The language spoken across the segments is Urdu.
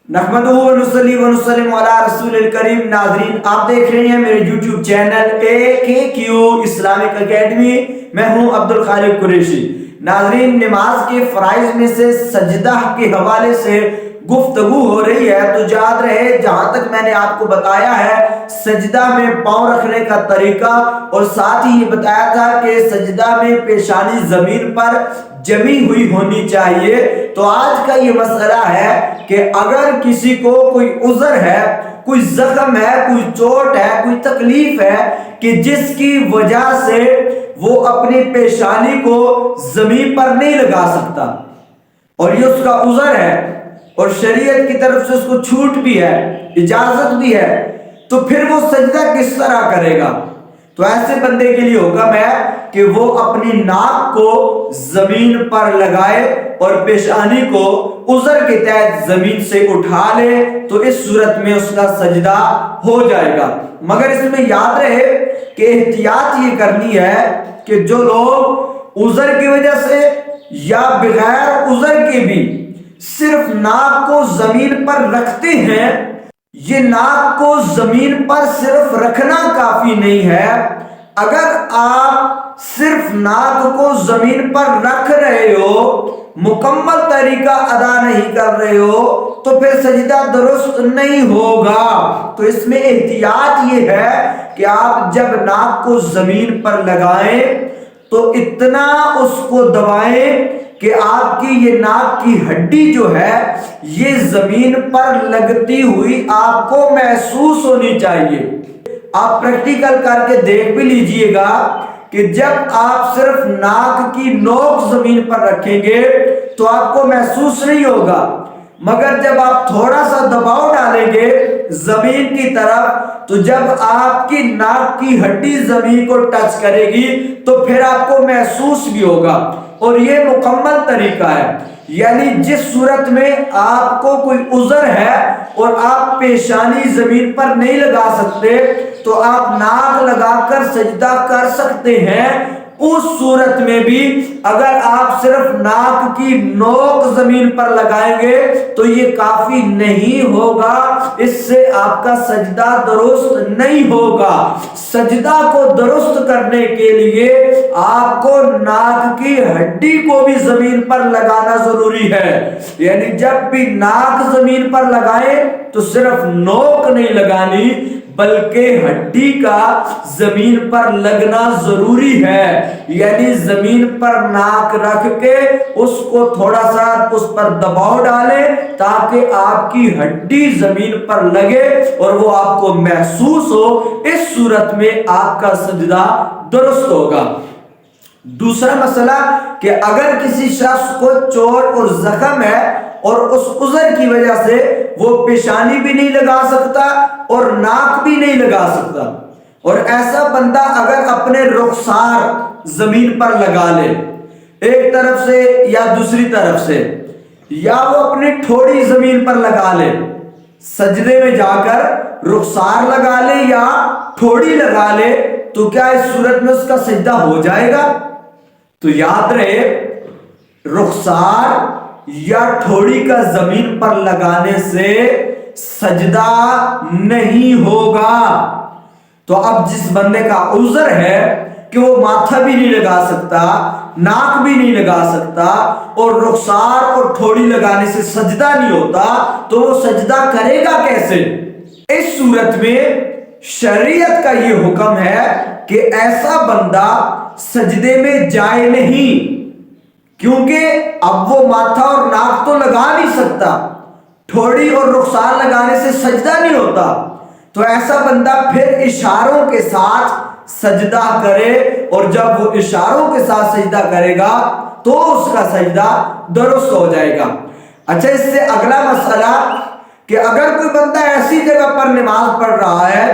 نحمدہ و نصلی و نسلم علی رسول الکریم۔ ناظرین، آپ دیکھ رہے ہیں میرے YouTube channel AKQ Islamic academy. میں ہوں عبد الخالق قریشی۔ ناظرین، نماز کے فرائض میں سے سجدہ کے حوالے سے گفتگو ہو رہی ہے، تو یاد رہے جہاں تک میں نے آپ کو بتایا ہے سجدہ میں پاؤں رکھنے کا طریقہ، اور ساتھ ہی یہ بتایا تھا کہ سجدہ میں پیشانی زمین پر جمی ہوئی ہونی چاہیے۔ تو آج کا یہ مسئلہ ہے کہ اگر کسی کو کوئی عذر ہے، کوئی زخم ہے، کوئی چوٹ ہے، کوئی تکلیف ہے کہ جس کی وجہ سے وہ اپنی پیشانی کو زمین پر نہیں لگا سکتا، اور یہ اس کا عذر ہے اور شریعت کی طرف سے اس کو چھوٹ بھی ہے، اجازت بھی ہے، تو پھر وہ سجدہ کس طرح کرے گا؟ تو ایسے بندے کے لیے حکم ہے کہ وہ اپنی ناک کو زمین پر لگائے اور پیشانی کو عذر کے تحت زمین سے اٹھا لے، تو اس صورت میں اس کا سجدہ ہو جائے گا۔ مگر اس میں یاد رہے کہ احتیاط یہ کرنی ہے کہ جو لوگ عذر کی وجہ سے یا بغیر عذر کے بھی صرف ناک کو زمین پر رکھتے ہیں، یہ ناک کو زمین پر صرف رکھنا کافی نہیں ہے۔ اگر آپ صرف ناک کو زمین پر رکھ رہے ہو، مکمل طریقہ ادا نہیں کر رہے ہو، تو پھر سجدہ درست نہیں ہوگا۔ تو اس میں احتیاط یہ ہے کہ آپ جب ناک کو زمین پر لگائیں تو اتنا اس کو دبائیں کہ آپ کی یہ ناک کی ہڈی جو ہے یہ زمین پر لگتی ہوئی آپ کو محسوس ہونی چاہیے۔ آپ پریکٹیکل کر کے دیکھ بھی لیجئے گا کہ جب آپ صرف ناک کی نوک زمین پر رکھیں گے تو آپ کو محسوس نہیں ہوگا، مگر جب آپ تھوڑا سا دباؤ ڈالیں گے زمین کی طرف، تو جب آپ کی ناک کی ہڈی زمین کو ٹچ کرے گی تو پھر آپ کو محسوس بھی ہوگا۔ اور یہ مکمل طریقہ ہے، یعنی جس صورت میں آپ کو کوئی عذر ہے اور آپ پیشانی زمین پر نہیں لگا سکتے تو آپ ناک لگا کر سجدہ کر سکتے ہیں۔ اس صورت میں بھی اگر آپ صرف ناک کی نوک زمین پر لگائیں گے تو یہ کافی نہیں ہوگا، اس سے آپ کا سجدہ درست نہیں ہوگا۔ سجدہ کو درست کرنے کے لیے آپ کو ناک کی ہڈی کو بھی زمین پر لگانا ضروری ہے، یعنی جب بھی ناک زمین پر لگائیں تو صرف نوک نہیں لگانی بلکہ ہڈی کا زمین پر لگنا ضروری ہے، یعنی زمین پر ناک رکھ کے اس کو تھوڑا سا اس پر دباؤ ڈالیں تاکہ آپ کی ہڈی زمین پر لگے اور وہ آپ کو محسوس ہو۔ اس صورت میں آپ کا سجدہ درست ہوگا۔ دوسرا مسئلہ کہ اگر کسی شخص کو چوٹ اور زخم ہے اور اس عذر کی وجہ سے وہ پیشانی بھی نہیں لگا سکتا اور ناک بھی نہیں لگا سکتا، اور ایسا بندہ اگر اپنے رخسار زمین پر لگا لے ایک طرف سے یا دوسری طرف سے، یا وہ اپنی ٹھوڑی زمین پر لگا لے، سجدے میں جا کر رخسار لگا لے یا ٹھوڑی لگا لے، تو کیا اس صورت میں اس کا سجدہ ہو جائے گا؟ تو یاد رہے رخسار یا ٹھوڑی کا زمین پر لگانے سے سجدہ نہیں ہوگا۔ تو اب جس بندے کا عذر ہے کہ وہ ماتھا بھی نہیں لگا سکتا، ناک بھی نہیں لگا سکتا، اور رخسار اور ٹھوڑی لگانے سے سجدہ نہیں ہوتا، تو وہ سجدہ کرے گا کیسے؟ اس صورت میں شریعت کا یہ حکم ہے کہ ایسا بندہ سجدے میں جائے نہیں، کیونکہ اب وہ ماتھا اور ناک تو لگا نہیں سکتا، ٹھوڑی اور رخسار لگانے سے سجدہ نہیں ہوتا، تو ایسا بندہ پھر اشاروں کے ساتھ سجدہ کرے، اور جب وہ اشاروں کے ساتھ سجدہ کرے گا تو اس کا سجدہ درست ہو جائے گا۔ اچھا، اس سے اگلا مسئلہ کہ اگر کوئی بندہ ایسی جگہ پر نماز پڑھ رہا ہے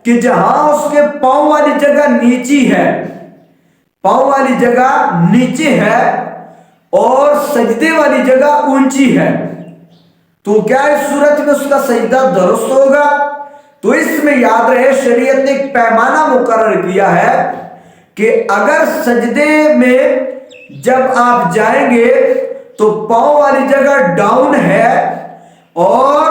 کہ جہاں اس کے پاؤں والی جگہ نیچی ہے، پاؤں والی جگہ نیچے ہے اور سجدے والی جگہ اونچی ہے، تو کیا اس صورت میں اس کا سجدہ درست ہوگا؟ تو اس میں یاد رہے شریعت نے ایک پیمانہ مقرر کیا ہے کہ اگر سجدے میں جب آپ جائیں گے تو پاؤں والی جگہ ڈاؤن ہے اور